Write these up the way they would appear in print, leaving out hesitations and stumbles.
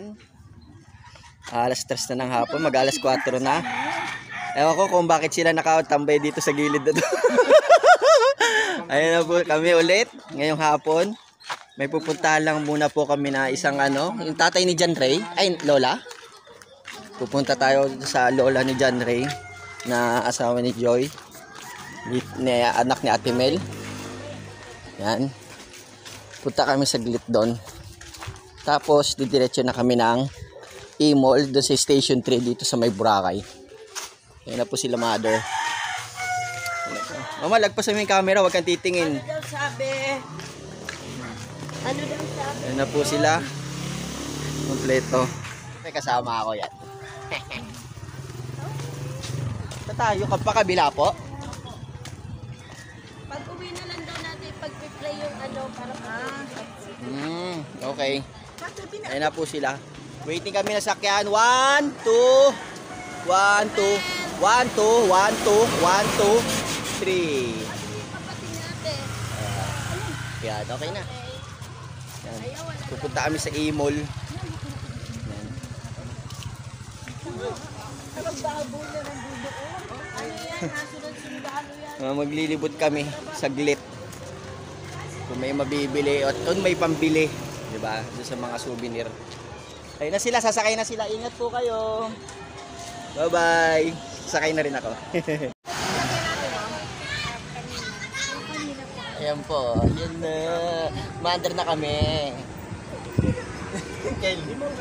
Yan. Alas 3 na ng hapon, mag alas 4 na. Ewan ko kung bakit sila nakatambay dito sa gilid na to. Ayun na po kami ulit ngayong hapon. May pupuntahan lang muna po kami na isang yung tatay ni John Ray, ay lola. Pupunta tayo sa lola ni John Ray na asawa ni Joy, anak ni Ate Mel. Yan. Punta kami saglit doon. Tapos didiretso na kami ng E-Mall doon sa Station 3 dito sa may Boracay. Ayan na po sila mother. Mama, lagpas sa yung camera, huwag kang titingin. Ano daw sabi? Ano daw sabi? Ayan na po sila. Kompleto. May kasama ako yan. Ito tayo, kapakabila po. Pag uwi na lang daw natin, pag-play yung para Okay. Ayan na po sila. Waiting kami na sakyan. 1, 2, 1, 2, 1, 2, 1, 2, 1, 2, 3. Yan, okay na. Yan. Pupunta kami sa E-Mall. Maglilibot kami saglit. Kung may mabibili at kung may pambili, di ba? Doon sa mga souvenir. Ayun na sila, sasakay na sila. Ingat po kayo. Bye-bye. Sakay na rin ako. Ayan po. Ayan na. Maandar na kami. E-Mall.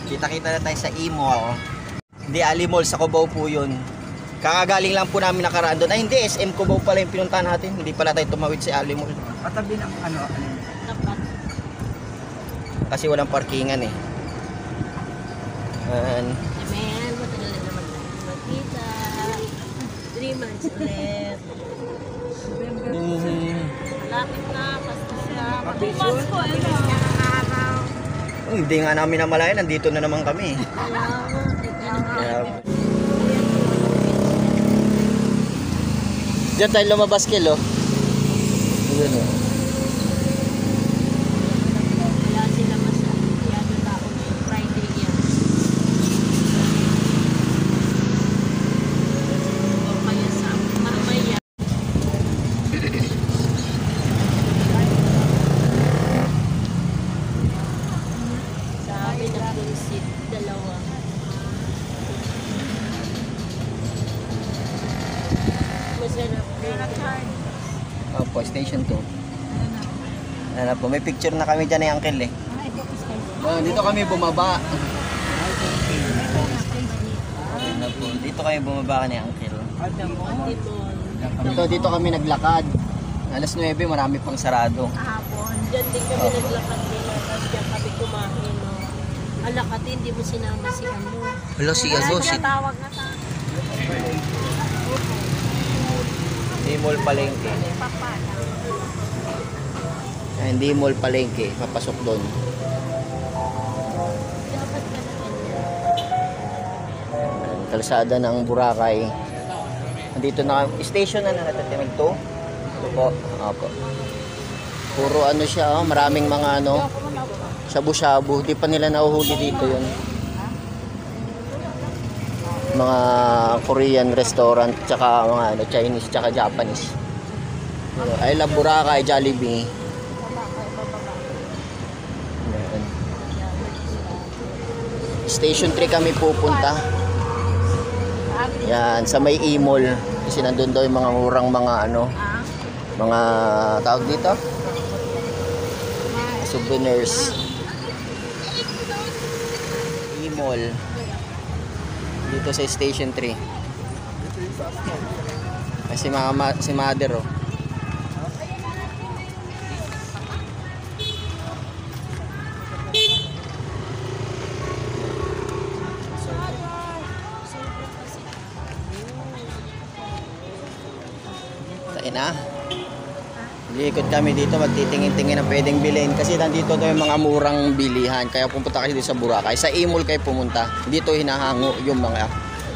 Kita-kita na tayo sa E-Mall. Hindi, Ali-Mall. Sa Cubao po yun. Kakagaling lang po namin nakaraan doon. Ay hindi, SM Cubao pala yung pinuntahan natin. Hindi pala tayo tumawid sa Ali-Mall. Patabi ng Kasi walang parkingan eh. Man, matagal na naman tayo magkita. 3 months ulit. Malapit na, basta siya. Pag-months ko, araw. Hindi nga namin namalayan, nandito na naman kami. Diyan tayo lumabas, Kilo. Ayan o. Wala sila masyado tao ngayong Friday yan. O kaya sa Marbella. Sabi na full seat, 2. Masarap. Opo, Station 2. Ayan po, may picture na kami dyan ni Uncle eh. Dito kami bumaba. Ayan po, dito kami bumaba ni Uncle. Dito kami naglakad. Alas 9, marami pang sarado. Kahapon, dyan din kami naglakad din. Tapos dyan kami kumain. Alakati, hindi mo sinama si ano. Hello, si Tawag na tayo. E-Mall Palengke. Hindi Mall Palengke, papasok doon. Kalsada ng Boracay. Nandito na station na natatinig to. Ito po. Opo. Puro siya, maraming mga shabu-shabu. Di pa nila nahuhuli dito yun. Mga Korean restaurant, tsaka mga Chinese, tsaka Japanese. I love Boracay, Jollibee. Station 3 kami pupunta. Yan, sa may E-Mall. Kasi nandun daw yung mga murang mga mga tawag dito, souvenirs. E-Mall dito sa Station 3. Kasi si mother Tayo na. Iikot kami dito, magtitingin-tingin na pwedeng bilhin kasi nandito daw yung mga murang bilihan. Kaya pumunta kayo dito sa Boracay. Sa E-Mall kayo pumunta. Dito hinahango yung mga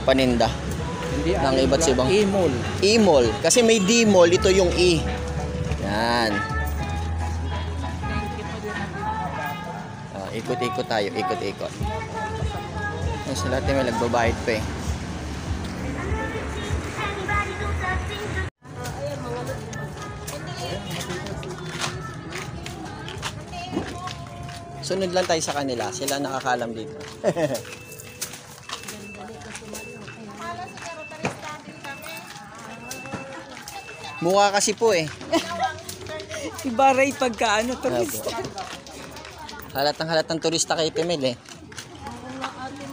paninda ng iba't ibang E-Mall. E-Mall. Kasi may D-Mall, ito yung E. Yan. Ikot-ikot tayo, ikot-ikot. Yung sila ate may nagbabayad pa eh. Ayan, mga Sunod lang tayo sa kanila. Sila nakakalam dito. Mukha kasi po eh. Iba ray pagka ano, turista. Halatang turista kay Temel eh.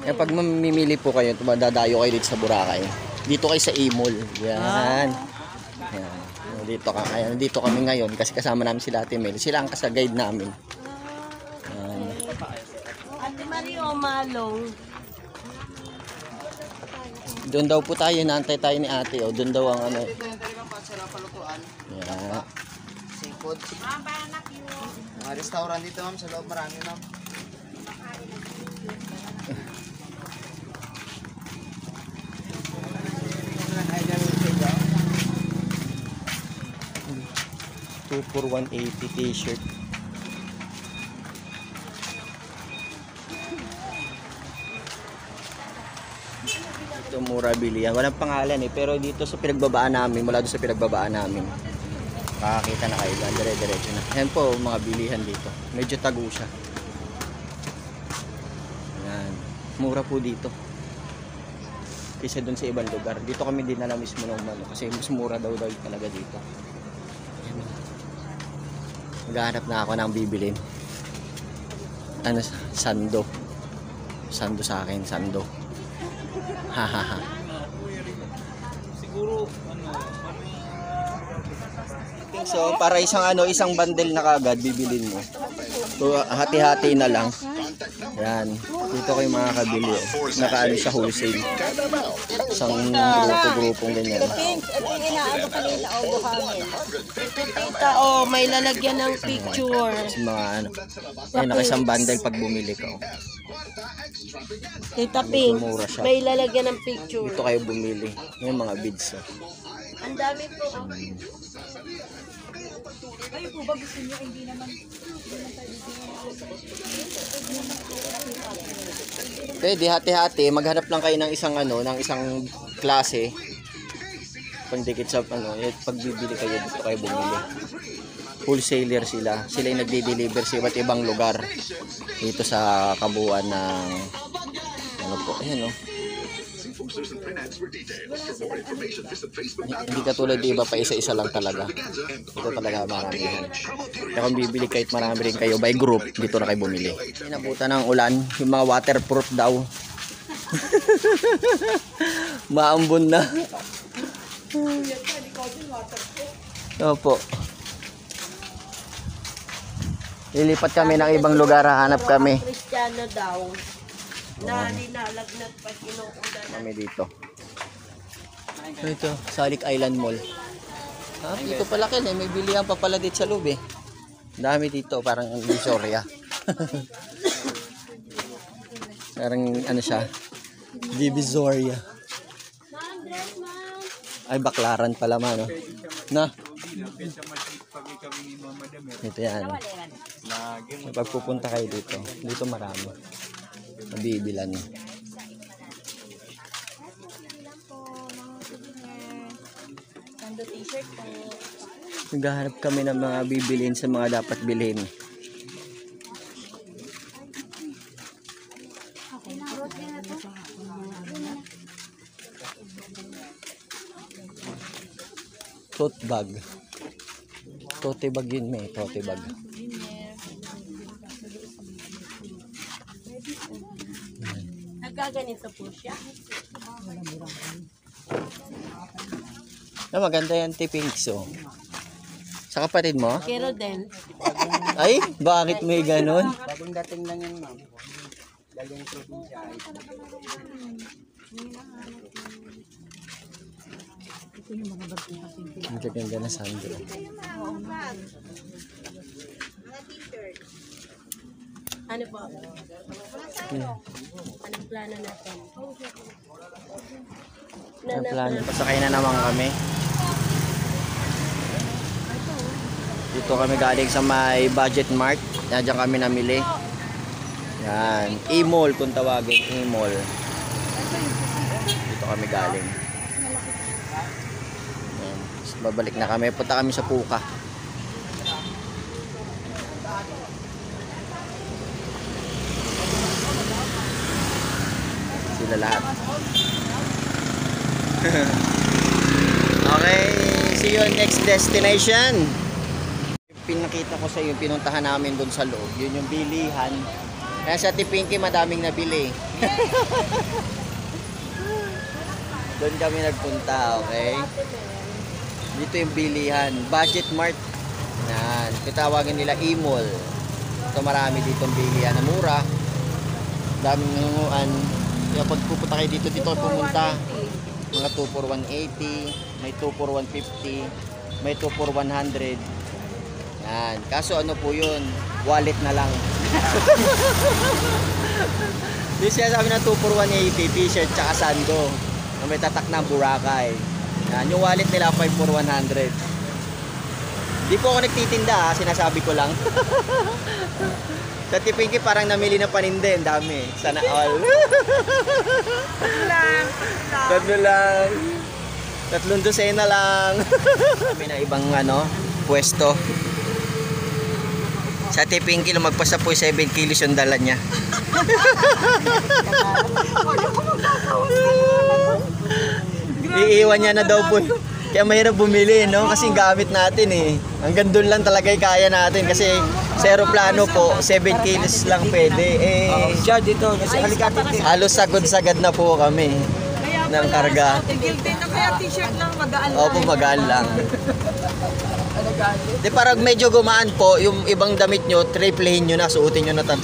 Kaya pag mamimili po kayo, dadayo kayo dito sa Boracay. Dito kayo sa Imol. Yan. Yan. Dito kami ngayon kasi kasama namin sila Ate Mel. Sila ang guide namin. Yan. Ate Mario Malong. Doon daw po tayo, naantay tayo ni ate. O, doon daw ang ano. Yan. Singkod. Mga restaurant dito ma'am, sa loob marami ma'am. Two for 180 t-shirt. Ito mura bilihan. Walang pangalan eh. Pero dito sa pinagbabaan namin, mula doon sa pinagbabaan namin, makakita na kayo. Dire-diretso na. Ayan po, mga bilihan dito. Medyo tago siya. Ayan. Mura po dito. Kaysa doon sa ibang lugar. Dito kami dinala mismo ng malo. Kasi mas mura daw talaga dito. Ayan. Maghahanap na ako ng bibilin. Ano, sando. Sando sa akin, sando. Hahaha. Siguro, ano, So, para isang bundle na kagad bibilin mo. So, hati-hati na lang. Yan. Dito kayo makakabili. Nakaano siya wholesale. Isang grupo-grupong ganyan. Tita, oh, may lalagyan ng picture. Sa mga ano. Yan, naka-isang bundle pag bumili ka. Oh. Tita Pink, mura siya. may lalagyan ng picture. Dito kayo bumili. Yung mga beads. Oh. Ang dami po. Pwede hati-hati, maghanap lang kayo ng isang klase. Pandikit sa pag bibili kayo dito kayo bumili. Wholesaler sila. Sila yung nagde-deliver sa iba't ibang lugar dito sa kabuuan ng ayan oh. Hindi katulad iba pa isa-isa lang talaga. Ito talaga marami yan. Kaya kung bibili kahit marami rin kayo by group, dito na kayo bumili. Inabutan ng ulan, yung mga waterproof daw. Maambon na. Opo. Lilipat kami ng ibang lugar, hanap kami. Kristiyano daw. Na linalagnat pag inuulan. Kami dito. Ito, Salik Island Mall. Ah, dito pala kin eh. May bilihan pa pala dito sa loob eh. Dami dito, parang Divisoria. Parang ano siya? Divisoria. Ay, Baklaran pala man, no? Na? Ito yan. Pagpupunta kayo dito, dito marami. Mabibilan. Sando t-shirt po. Naghahanap kami ng mga bibilin sa mga dapat bilhin. Tote bag. Tote bag yun may, tote bag. Nagkaganito po siya. Maganda yan, Tipinks, oh. Sa kapatid mo? Kero din. Ay, bakit may ganon? Bagong dating lang yan ma'am. Galing probinsya. Ang ganda na sando. Ano po? Anong plano natin? Ang plano. Pasakay na naman kami. Dito kami galing sa may Budget Mart. Diyan kami namili. Yan, E-Mall kung tawagin, E-Mall. Dito kami galing. Yan. Babalik na kami, punta kami sa Puka. Sila lahat. Okay, see you on next destination. Pinakita ko sa iyo, pinuntahan namin doon sa loob. Yun yung bilihan. Kaya sa Tipinki, madaming nabili. Doon kami nagpunta, okay? Dito yung bilihan. Budget Mart. Yan. Kitawagin nila E-Mall. Ito marami ditong bilihan na mura. Daming nunguan. Kaya pag pupunta kayo dito pumunta. Mga 2 for 180. May 2 for 150. May 2 for 100. Yan. Kaso ano po yun? Wallet na lang. Yung siya sabi na 2 for 180, t-shirt tsaka sando. Na may tatak na Boracay. Yan. Yung wallet nila 5 for 100. Di po ako nagtitinda, sinasabi ko lang. Sa Tipinki parang namili na paninde, ang dami. Sana all. Tatlo lang. 3 dosena lang. Kami na ibang pwesto. Sa Tipinki, lumagpas na po 7 kilos yung dala niya. Iiwan niya na daw po. Kaya mahirap bumili, no? Kasi gamit natin eh. Hanggang doon lang talaga kaya natin. Kasi sa aeroplano po, 7 kilos lang pwede. Siya dito, nasa Alicante. Halos sagad-sagad na po kami ng karga. Guilty na kaya t-shirt lang, magaan lang. Opo, magaan lang. Di parang medyo gumaan po, yung ibang damit nyo, triplehin nyo na, suotin nyo na 3.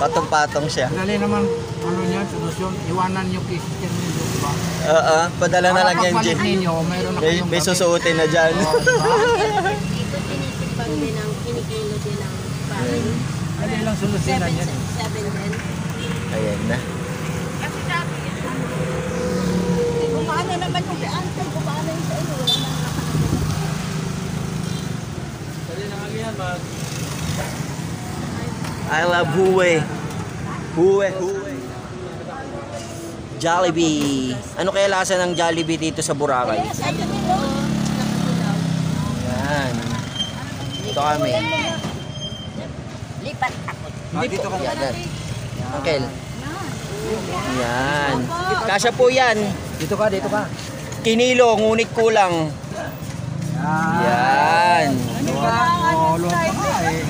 Patong-patong siya. Dali naman, niya, solusyon, iwanan nyo kiskin ninyo, diba? Padala na lang yan, Jim. Ninyo, mayroon na kayong May susuotin na dyan. Dito tinitipan din ang kinikilo din ang bahay. Dali lang solusyon na 7 yan. din. Ayan na. Kumaano naman yung beantan, kumaano yung sa inyo, wala na. I love Huwe. Huwe. Jollibee. Ano kaya lasa ng Jollibee dito sa Boracay? Yan. Dito kami. Lipat ako. Dito ka. Yan. Uncle. Yan. Kasya po yan. Dito ka, dito ka. Kinilo, ngunit kulang. Yan. Luwag pa eh.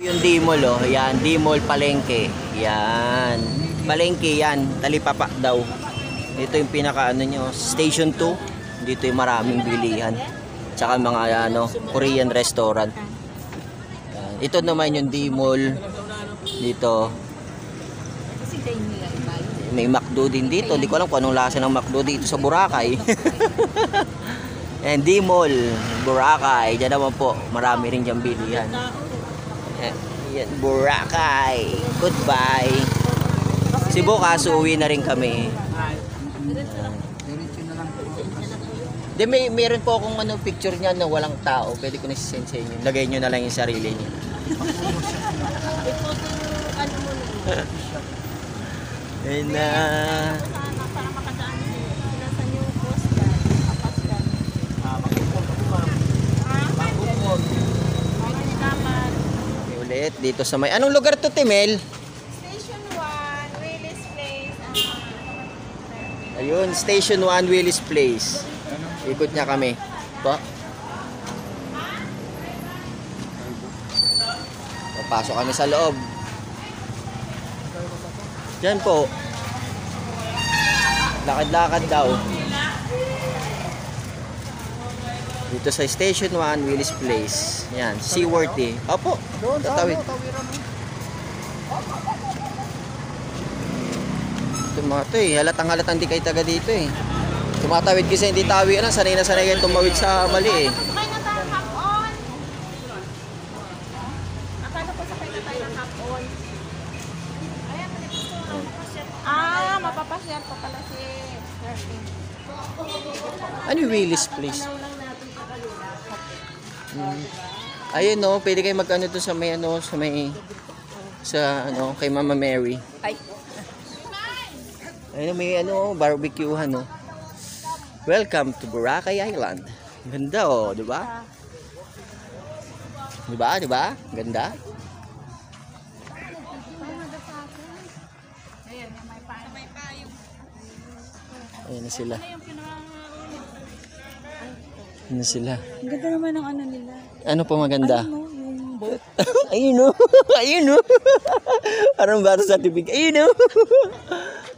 Yung D-Mall, oh. Yan, D-Mall Palengke. Yan. Palengke yan, talipapa daw. Ito yung pinaka nyo, Station 2. Dito yung maraming bilihan. Tsaka mga Korean restaurant. Yan. Ito naman yung D-Mall. Dito. May McDo din dito. Hindi ko alam kung anong lasa ng McDo dito sa Boracay. And D-Mall, Boracay. Diyan naman po, marami rin dyan bilihan. Yan, Boracay. Goodbye. Si Bukas, uwi na rin kami. De, meron po akong picture niya na walang tao. Pwede ko na sisend sa inyo. Lagay nyo na lang yung sarili niyo. Ayun na. Para makadaan sinasan yung post dyan, kapas dyan. Ulit dito sa may... Anong lugar to, Timel? Station 1, Willis Place. Ayun, Station 1, Willis Place. Ikot niya kami. Pa? Papasok kami sa loob. Diyan po. Lakad-lakad daw. Dito sa Station 1, Willis Place. Yan, Seaworthy. Opo, tatawid. Ito mga ito eh, halatang-halatang di kayo taga dito eh. Tumatawid kasi hindi tawi na, sanay na sanay kayo tumawid sa mali eh. Sakay na tayo hap-on. Akala ko sakay na tayo hap-on. Ayan, mapapasyal pa pala si Surfing. Ano yung Willis Place? Ayun no, pwede kayo mag-ano doon sa may sa ano, kay Mama Mary. Ay, Ayun, may ano, barbecuehan, no. Welcome to Boracay Island. Ganda, oh, di ba? Di ba? Di ba? Ganda. Ayan na sila. Ano sila? ang ganda naman ng ano nila. Ano pa maganda? Ano, yung boat. Ayun, oh. Ayun, oh. Parang baro sa tibig. Ayun, oh.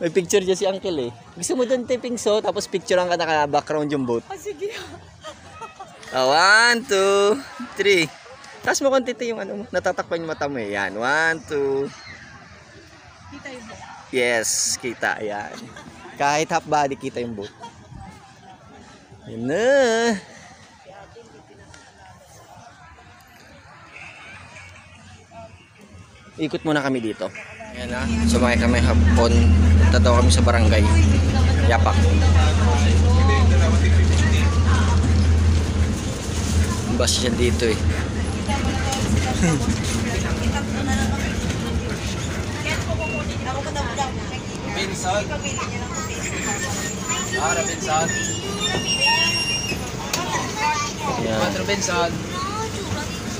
May picture dyan si Uncle, eh. Gusto mo doon taping so, tapos picturean ka naka-background yung boat. Ah, sige. 1, 2, 3. Tapos mo konti yung ano mo. Natatakpan yung mata mo, eh. Yan. 1, 2. Kita yung boat. Yes, kita. Yan. Kahit half body, kita yung boat. Yan na. Ikot muna kami dito. Ayan na. Sumakay kami hapon. Punta daw kami sa barangay. Yapak. Bus siya dito eh. Robinson. Ah, Robinson. Ayan.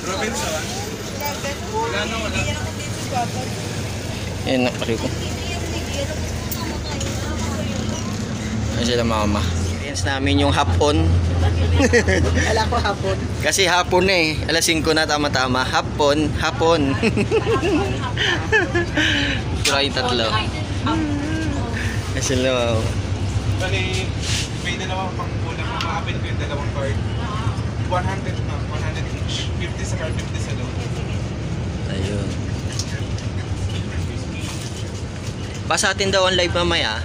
Robinson. Ayan na, pari ko. Ayan sila mama. Experience namin yung hapon. Wala ko hapon. Kasi hapon na eh. Alas 5 na tama-tama. Hapon. Hapon. Sura yung tatlo. Ayan sila mama. Bali, may dalawang pangkulang na makapin ko yung dalawang card. 100 na, 100 each. 50 sa card, 50 sa loan. Ayun. Basa atin daw ang live mamaya.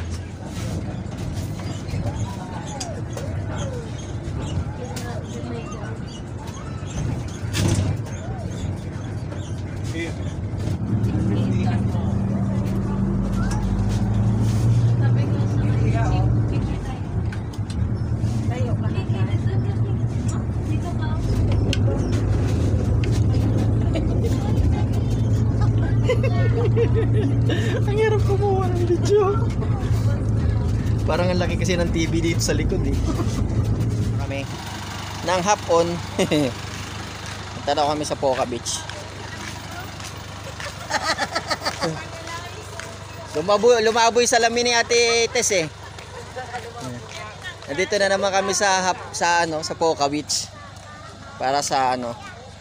Ang hirap kumuha ng video. Parang ang laki kasi ng TV dito sa likod eh. Kami ng hapon. Punta daw kami sa Poca Beach. Lumaboy sa lamin ni Ate Tess eh. Nandito na naman kami sa Poca Beach. Para sa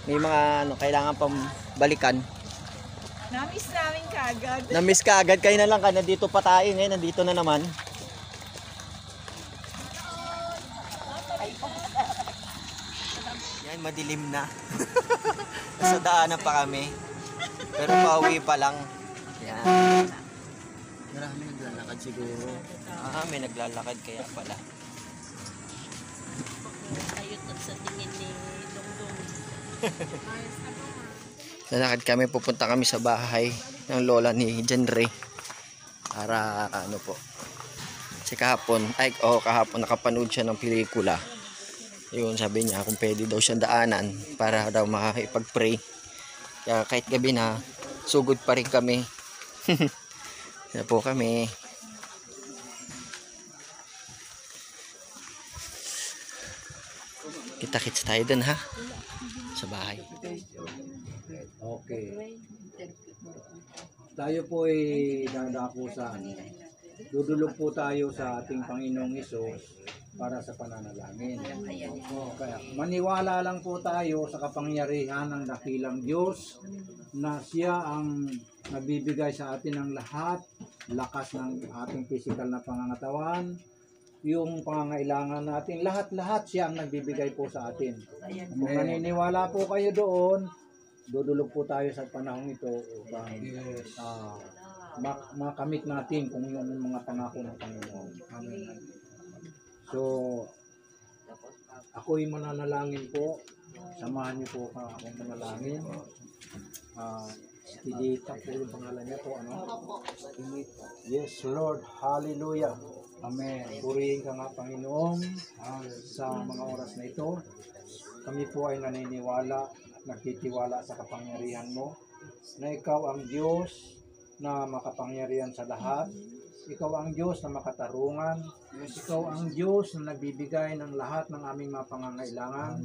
may mga kailangan pang balikan. Namiss namin kagad. Na-miss ka agad, kayo na lang ka, nandito pa tayo ngayon, nandito na naman. Yan, madilim na. Nasa daanan pa kami. Pero pauwi pa lang. Yan. Marami naglalakad siguro. May naglalakad kaya pala. Ayot at sa tingin ni Dongdong. Lalakad kami, pupunta kami sa bahay ng lola ni John Ray. Para kasi kahapon nakapanood siya ng pelikula. Yun, sabi niya kung pwede daw siya daanan para daw makakipag-pray. Kaya kahit gabi na, sugod pa rin kami. Kaya po kami. Kita-kits tayo dun ha. Sa bahay. Okay. Tayo po ay dadako sa dudulog po tayo sa ating Panginoong Hesus para sa pananalangin. Kaya maniwala lang po tayo sa kapangyarihan ng dakilang Diyos na siya ang nagbibigay sa atin ng lahat, lakas ng ating physical na pangangatawan, yung pangangailangan natin, lahat siya ang nagbibigay po sa atin. Kung naniniwala po kayo doon, dudulog po tayo sa panahon ito upang makamit natin kung yung mga pangako ng Panginoon. So, ako'y mananalangin po. Samahan niyo po akong manalangin. Tidita po yung pangalan niya po. Yes, Lord. Hallelujah. Amen. Purihin ka nga, Panginoon, sa mga oras na ito. Kami po ay naniniwala, nagtitiwala sa kapangyarihan mo. na ikaw ang Diyos na makapangyarihan sa lahat. Ikaw ang Diyos na makatarungan. Ikaw ang Diyos na nagbibigay ng lahat ng aming mga pangangailangan.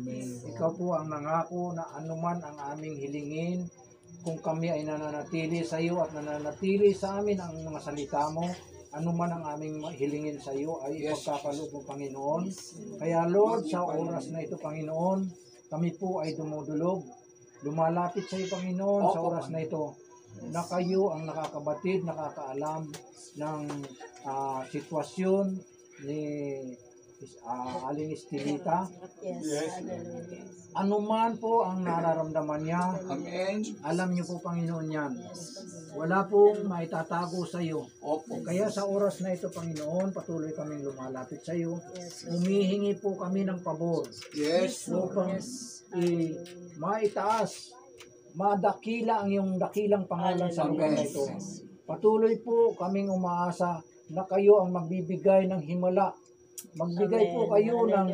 Ikaw po ang nangako na anuman ang aming hilingin, kung kami ay nananatili sa iyo at nananatili sa amin ang mga salita mo, anuman ang aming hilingin sa iyo ay ipagkakaloob mo, Panginoon. Kaya Lord, sa oras na ito, Panginoon, kami po ay dumudulog, lumalapit sa iyo, Panginoon, sa oras na ito, na kayo ang nakakabatid, nakakaalam ng sitwasyon ni Aling Estelita. Yes. Hallelujah. Ano man po ang nararamdaman niya, alam niyo po, Panginoon, yan. Wala pong maitatago sa iyo. Kaya sa oras na ito, Panginoon, patuloy kaming lumalapit sa iyo. Humihingi po kami ng pabor. Upang maitaas, madakila ang iyong dakilang pangalan sa lugar na ito. Patuloy po kaming umaasa na kayo ang magbibigay ng himala. Magbigay po kayo ng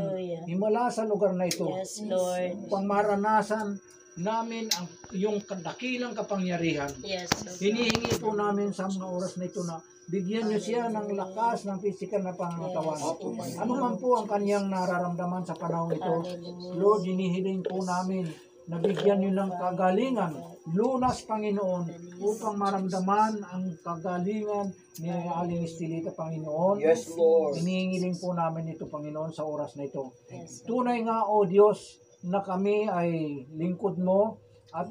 himala sa lugar na ito. Yes, Lord. Upang maranasan namin ang iyong dakilang kapangyarihan. Yes, Lord. Hinihingi po namin sa mga oras na ito na bigyan niyo siya ng lakas ng physical na pangangatawan. Ano man po ang kaniyang nararamdaman sa panahon ito, Lord, hinihiling po namin na bigyan niyo ng kagalingan, lunas, Panginoon, upang maramdaman ang kagalingan ni Aling Estelita, Panginoon. Yes, Lord. Hinihingiling po namin ito, Panginoon, sa oras na ito. Tunay nga, O Diyos, na kami ay lingkod mo at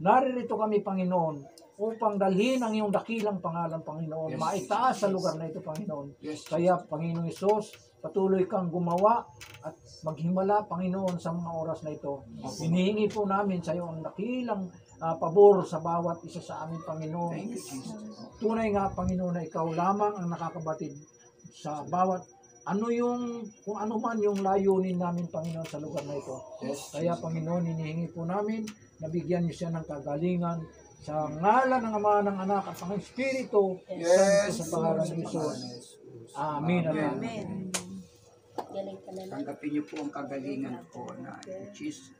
naririto kami, Panginoon, upang dalhin ang iyong dakilang pangalan, Panginoon. Maitaas sa lugar na ito, Panginoon. Kaya, Panginoong Hesus, patuloy kang gumawa at maghimala, Panginoon, sa mga oras na ito. Hinihingi po namin sa iyo ang dakilang pabor sa bawat isa sa amin, Panginoon. Tunay nga, Panginoon, na ikaw lamang ang nakakabatid sa bawat kung ano man yung layunin namin, Panginoon, sa lugar na ito. Kaya, Panginoon, hinihingi po namin na bigyan niyo siya ng kagalingan sa ngalan ng Ama, ng Anak at ng Espiritu Santo sa pangalan ni Jesus. Amen. Amen. Galing ka na lang. Tanggapin niyo po ang kagalingan po na Jesus.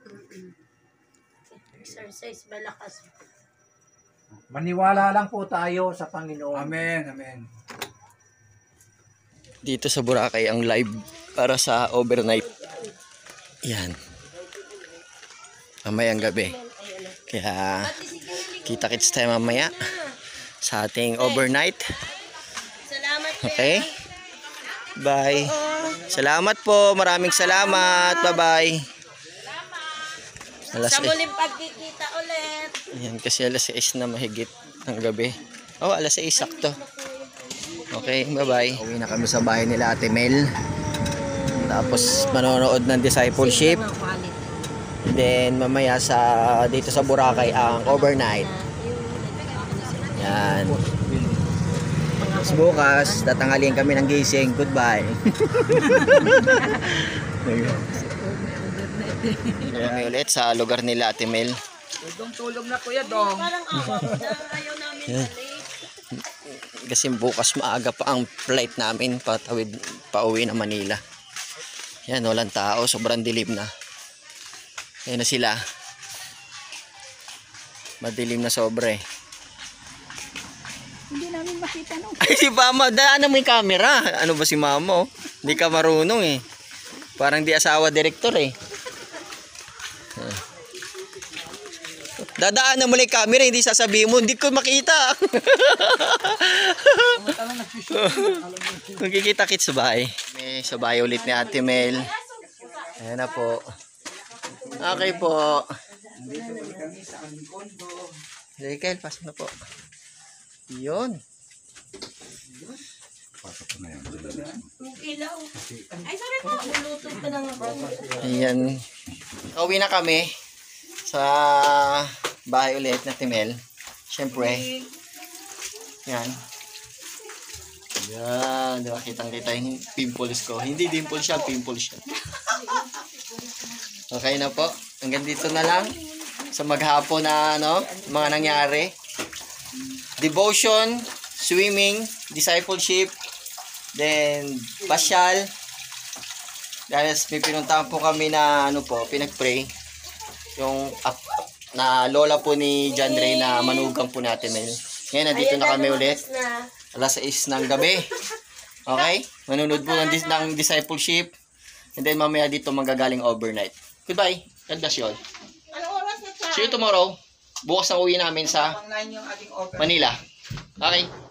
Exercise, malakas. Maniwala lang po tayo sa Panginoon. Amen. Amen. Dito sa Boracay ang live para sa overnight. Yan. Mamayang gabi. Kaya kita-kits tayo mamaya sa ating overnight. Salamat, Okay? Bye. Salamat po. Maraming salamat. Bye-bye. Sa muling pagkikita ulit. Yan kasi alas 6 na mahigit ng gabi. Oh, alas 6 sakto. Okay, bye-bye. Uwi na kami sa bahay nila Ate Mel. Tapos manonood ng discipleship. Then mamaya dito sa Boracay ang overnight. Yan. Tapos bukas, tatanghalian kami ng gising. Goodbye. Kami ulit sa lugar nila Ate Mel. Tulog na kuya dong. Parang ayaw namin balik. Kasi bukas maaga pa ang flight namin pauwi na Manila. Yan, walang tao, sobrang dilim na. Ayan na sila. Madilim na sobre. Hindi namin makita no. Ay, si Mama, daan mo yung camera. Ano ba si Mama? Hindi ka marunong eh. Parang di asawa direktor eh. Dadaan na mo lang yung camera, hindi sasabihin mo, hindi ko makita. Magkikita-kits sa bahay. May sa bahay ulit ni Ate Mel. Ayan na po. Okay po. Lekel, pasok na po. Yun. Ilaw. Ay, sabi po, ulutog ka lang ako. Ayan. Uwi na kami sa bahay ulit na Timel. Siyempre. Yan. Yan. Diba, kitang-kita yung pimples ko. Hindi dimples siya, pimples siya. Okay na po. Hanggang dito na lang. Sa maghapon na mga nangyari. Devotion, swimming, discipleship, then pasyal. Dahil may pinuntahan po kami na pinag-pray. Yung na lola po ni John Ray na manugang po natin ngayon. Ngayon, nandito na kami ulit. Alas 6 ng gabi. Okay? Manunod po ng discipleship. And then mamaya dito manggagaling overnight. Goodbye. God bless you all. See you tomorrow. Bukas na uwi namin sa Manila. Okay?